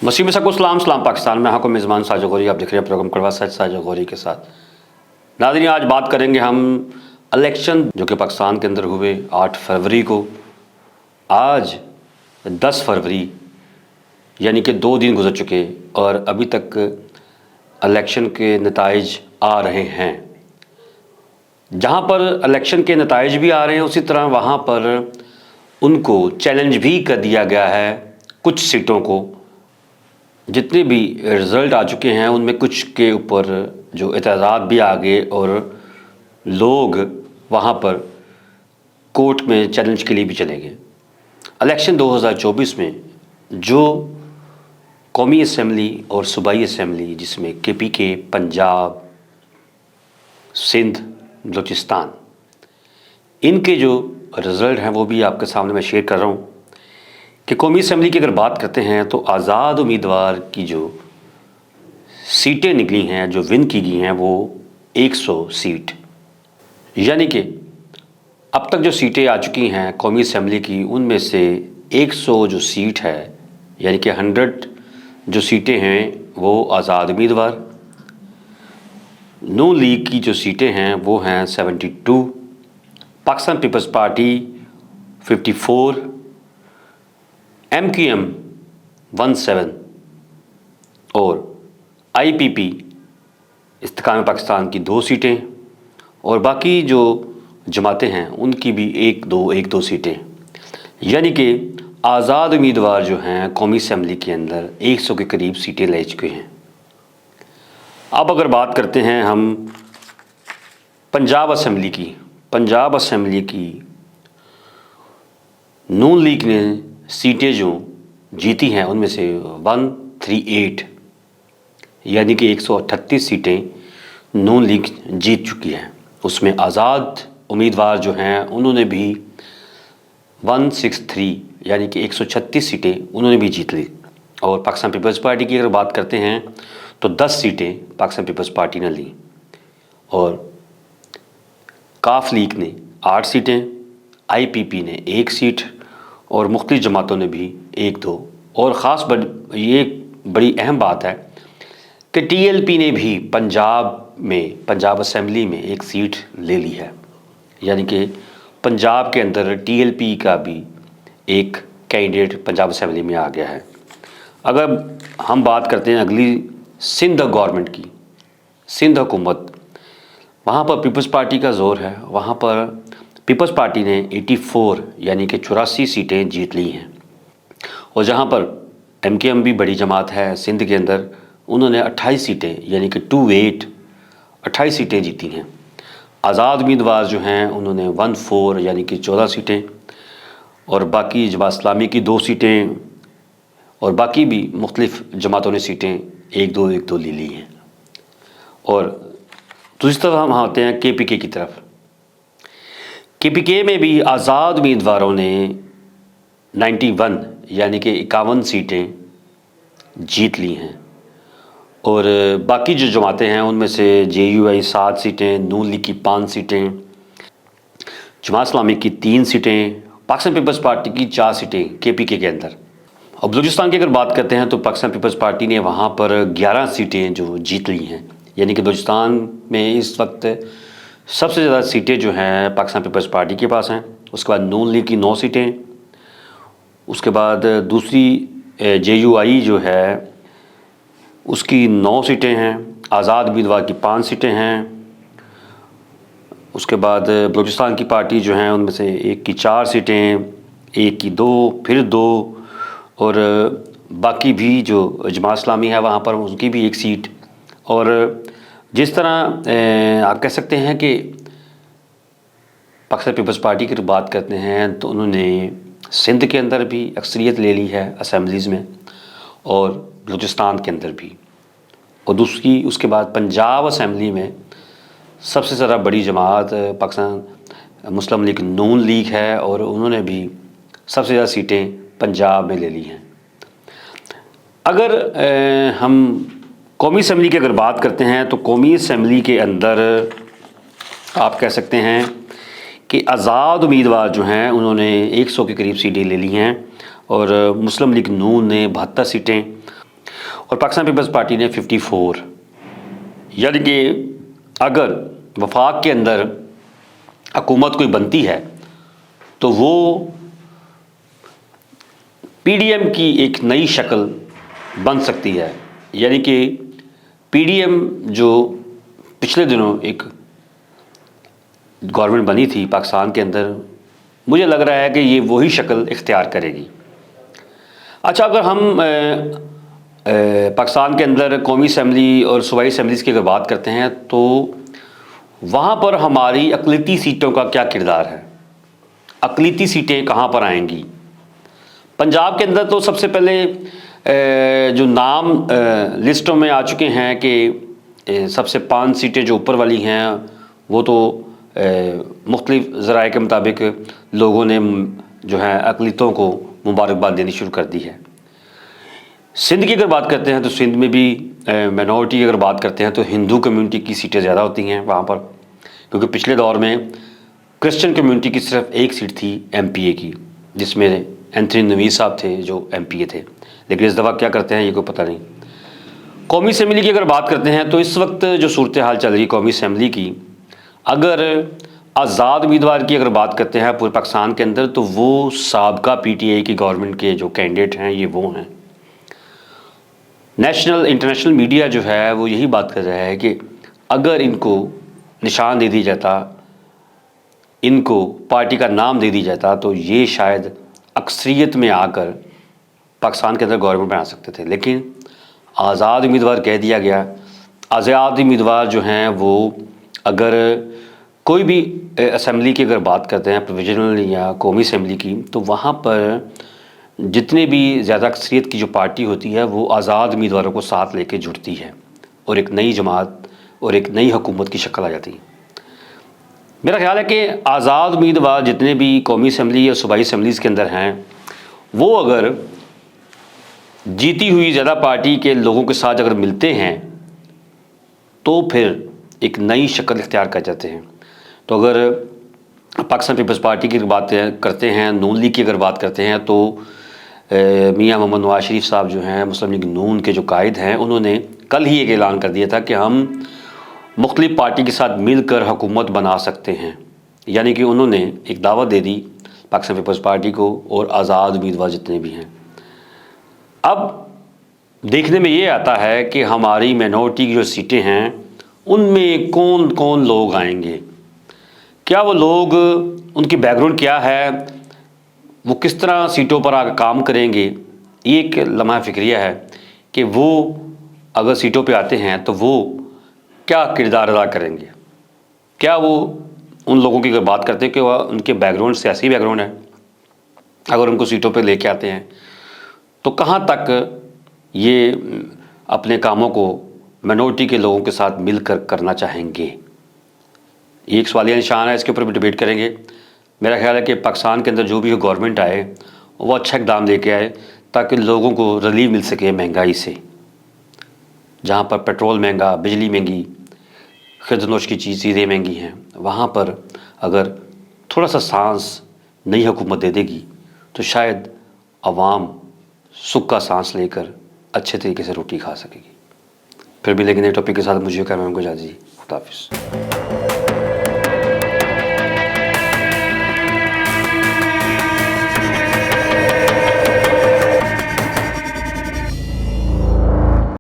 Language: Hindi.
मसीह में सबको सलाम पाकिस्तान में हाँ को मेज़बान साजिद गौरी आप देख रहे हैं प्रोग्राम करवा सच साजिद गौरी के साथ। नाज़रीन, आज बात करेंगे हम इलेक्शन जो कि पाकिस्तान के अंदर हुए 8 फरवरी को। आज 10 फरवरी यानी कि 2 दिन गुजर चुके और अभी तक इलेक्शन के नताइज आ रहे हैं। जहाँ पर इलेक्शन के नताइज भी आ रहे हैं उसी तरह वहाँ पर उनको चैलेंज भी कर दिया गया है। कुछ सीटों को जितने भी रिज़ल्ट आ चुके हैं उनमें कुछ के ऊपर जो एतराज़ात भी आ गए और लोग वहाँ पर कोर्ट में चैलेंज के लिए भी चले गए। इलेक्शन 2024 में जो कौमी असम्बली और सूबाई असम्बली जिसमें KPK, पंजाब, सिंध, बलूचिस्तान, इनके जो रिज़ल्ट हैं वो भी आपके सामने मैं शेयर कर रहा हूँ कि कौमी असम्बली की अगर बात करते हैं तो आज़ाद उम्मीदवार की जो सीटें निकली हैं, जो विन की गई हैं, वो 100 सीट, यानी कि अब तक जो सीटें आ चुकी हैं कौमी असम्बली की उनमें से 100 जो सीट है यानी कि 100 जो सीटें हैं वो आज़ाद उम्मीदवार। नून लीग की जो सीटें हैं वो हैं 72, पाकिस्तान पीपल्स पार्टी 54, MQM 17 और IPP इस्तेकाम पाकिस्तान की 2 सीटें और बाकी जो जमातें हैं उनकी भी 1-2 सीटें, यानी कि आज़ाद उम्मीदवार जो हैं कौमी असम्बली के अंदर 100 के करीब सीटें ले चुके हैं। अब अगर बात करते हैं हम पंजाब असम्बली की नून लीग ने सीटें जो जीती हैं उनमें से 138 यानी कि 138 सीटें नून लीग जीत चुकी है। उसमें आज़ाद उम्मीदवार जो हैं उन्होंने भी 163 यानी कि 136 सीटें उन्होंने भी जीत ली। और पाकिस्तान पीपल्स पार्टी की अगर बात करते हैं तो 10 सीटें पाकिस्तान पीपल्स पार्टी ने ली और काफ लीग ने 8 सीटें, IPP ने 1 सीट और मुख्तलिफ जमातों ने भी 1-2 और ख़ास ये बड़ी अहम बात है कि TLP ने भी पंजाब असम्बली में 1 सीट ले ली है, यानी कि पंजाब के अंदर TLP का भी एक कैंडिडेट पंजाब असम्बली में आ गया है। अगर हम बात करते हैं अगली सिंध गवर्नमेंट की, सिंध हुकूमत, वहाँ पर पीपल्स पार्टी का ज़ोर है। वहाँ पर पीपल्स पार्टी ने 84 यानी कि 84 सीटें जीत ली हैं और जहाँ पर MKM भी बड़ी जमात है सिंध के अंदर, उन्होंने 28 सीटें यानी कि 28 सीटें जीती हैं। आज़ाद उम्मीदवार जो हैं उन्होंने 14 यानी कि 14 सीटें और बाकी जमात इस्लामी की 2 सीटें और बाकी भी मुख्तलिफ जमातों ने सीटें 1-2 ले ली हैं। और दूसरी तरफ हम आते हैं KPK की तरफ। KPK में भी आज़ाद उम्मीदवारों ने 91 यानी कि 51 सीटें जीत ली हैं और बाकी जो जमातें हैं उनमें से JUI 7 सीटें, नून लीग की 5 सीटें, जमात इस्लामी की 3 सीटें, पाकिस्तान पीपल्स पार्टी की 4 सीटें KPK के अंदर। और बलूचिस्तान की अगर बात करते हैं तो पाकिस्तान पीपल्स पार्टी ने वहाँ पर 11 सीटें जो जीत ली हैं, यानी कि बलूचिस्तान में इस वक्त सबसे ज़्यादा सीटें जो हैं पाकिस्तान पीपल्स पार्टी के पास हैं। उसके बाद नून लीग की 9 सीटें, उसके बाद दूसरी JUI जो है उसकी 9 सीटें हैं, आज़ाद उम्मीदवार की 5 सीटें हैं। उसके बाद बलूचिस्तान की पार्टी जो हैं उनमें से एक की 4 सीटें, एक की 2, फिर 2 और बाकी भी जो जमात इस्लामी है वहाँ पर उनकी भी 1 सीट। और जिस तरह आप कह सकते हैं कि पाकिस्तान पीपल्स पार्टी की बात करते हैं तो उन्होंने सिंध के अंदर भी अक्सरियत ले ली है असम्बलीज़ में और बलूचिस्तान के अंदर भी। और दूसरी उसके बाद पंजाब असम्बली में सबसे ज़्यादा बड़ी जमात पाकिस्तान मुस्लिम लीग नून लीग है और उन्होंने भी सबसे ज़्यादा सीटें पंजाब में ले ली हैं। अगर हम कौमी असम्बली की अगर बात करते हैं तो कौमी असम्बली के अंदर आप कह सकते हैं कि आज़ाद उम्मीदवार जो हैं उन्होंने 100 के करीब सीटें ले ली हैं और मुस्लिम लीग नून ने 72 सीटें, और पाकिस्तान पीपल्स पार्टी ने 54। यानी कि अगर वफाक के अंदर हुकूमत कोई बनती है तो वो पीडीएम की एक नई शक्ल बन सकती है। यानी कि पीडीएम जो पिछले दिनों एक गवर्नमेंट बनी थी पाकिस्तान के अंदर, मुझे लग रहा है कि ये वही शक्ल इख्तियार करेगी। अच्छा, अगर हम पाकिस्तान के अंदर कौमी असम्बली और सूबाई असम्बलीज़ की अगर बात करते हैं तो वहाँ पर हमारी अक़लियती सीटों का क्या किरदार है, अक़लियती सीटें कहाँ पर आएंगी। पंजाब के अंदर तो सबसे पहले जो नाम लिस्टों में आ चुके हैं कि सबसे 5 सीटें जो ऊपर वाली हैं वो तो मुख्तलिफ ज़राए के मुताबिक लोगों ने जो है अक़लियतों को मुबारकबाद देनी शुरू कर दी है। सिंध की अगर बात करते हैं तो सिंध में भी माइनॉरिटी की अगर बात करते हैं तो हिंदू कम्युनिटी की सीटें ज़्यादा होती हैं वहाँ पर, क्योंकि पिछले दौर में क्रिश्चियन कम्युनिटी की सिर्फ एक सीट थी एमपीए की, जिसमें एंथनी नवीद साहब थे जो एमपीए थे। लेकिन इस दफ़ा क्या करते हैं ये कोई पता नहीं। कौमी असम्बली की अगर बात करते हैं तो इस वक्त जो सूरत हाल चल रही है कौमी असम्बली की, अगर आज़ाद उम्मीदवार की अगर बात करते हैं पूरे पाकिस्तान के अंदर तो वो साबका पीटीआई की गवर्नमेंट के जो कैंडिडेट हैं ये वो हैं। नेशनल इंटरनेशनल मीडिया जो है वो यही बात कर रहा है कि अगर इनको निशान दे दी जाता, इनको पार्टी का नाम दे दी जाता तो ये शायद अक्सरियत में आकर पाकिस्तान के अंदर गवर्नमेंट बना सकते थे। लेकिन आज़ाद उम्मीदवार कह दिया गया। आज़ाद उम्मीदवार जो हैं वो अगर कोई भी असम्बली की अगर बात करते हैं प्रोविजनल या कौमी असम्बली की, तो वहाँ पर जितने भी ज़्यादा अक्सरियत की जो पार्टी होती है वो आज़ाद उम्मीदवारों को साथ लेके जुड़ती है और एक नई जमात और एक नई हुकूमत की शक्ल आ जाती है। मेरा ख्याल है कि आज़ाद उम्मीदवार जितने भी कौमी असम्बली या सूबाई असम्बलीज़ के अंदर हैं वो अगर जीती हुई ज़्यादा पार्टी के लोगों के साथ अगर मिलते हैं तो फिर एक नई शक्ल इख्तियार कर जाते हैं। तो अगर पाकिस्तान पीपल्स पार्टी की बात करते हैं, नून लीग की अगर बात करते हैं तो मियां मोहम्मद नवाज शरीफ साहब जो हैं मुस्लिम लीग नून के जो कायद हैं, उन्होंने कल ही एक ऐलान कर दिया था कि हम मुख्तलिफ पार्टी के साथ मिलकर हुकूमत बना सकते हैं। यानी कि उन्होंने एक दावत दे दी पाकिस्तान पीपल्स पार्टी को और आज़ाद उम्मीदवार जितने भी हैं। अब देखने में ये आता है कि हमारी माइनॉरिटी की जो सीटें हैं उनमें कौन कौन लोग आएंगे, क्या वो लोग, उनकी बैकग्राउंड क्या है, वो किस तरह सीटों पर आकर काम करेंगे। ये एक लम्हा फ़िक्रिया है कि वो अगर सीटों पे आते हैं तो वो क्या किरदार अदा करेंगे। क्या वो उन लोगों की अगर बात करते हैं कि वह उनके बैकग्राउंड सियासी बैकग्राउंड है, अगर उनको सीटों पे लेके आते हैं तो कहाँ तक ये अपने कामों को माइनॉरिटी के लोगों के साथ मिलकर करना चाहेंगे। ये एक सवालिया निशान है, इसके ऊपर भी डिबेट करेंगे। मेरा ख्याल है कि पाकिस्तान के अंदर जो भी गवर्नमेंट आए वो अच्छा इक़दाम लेके आए ताकि लोगों को रिलीफ मिल सके महंगाई से। जहाँ पर पेट्रोल महंगा, बिजली महंगी, ख़ुर्द-नोश की चीज़ें महंगी हैं, वहाँ पर अगर थोड़ा सा सांस नई हुकूमत दे देगी तो शायद आवाम सुख का सांस लेकर अच्छे तरीके से रोटी खा सकेगी। फिर भी लेकिन एक टॉपिक के साथ मुझे कहना, उनको इजाज़त दीजिए। खुदा हाफ़िज़।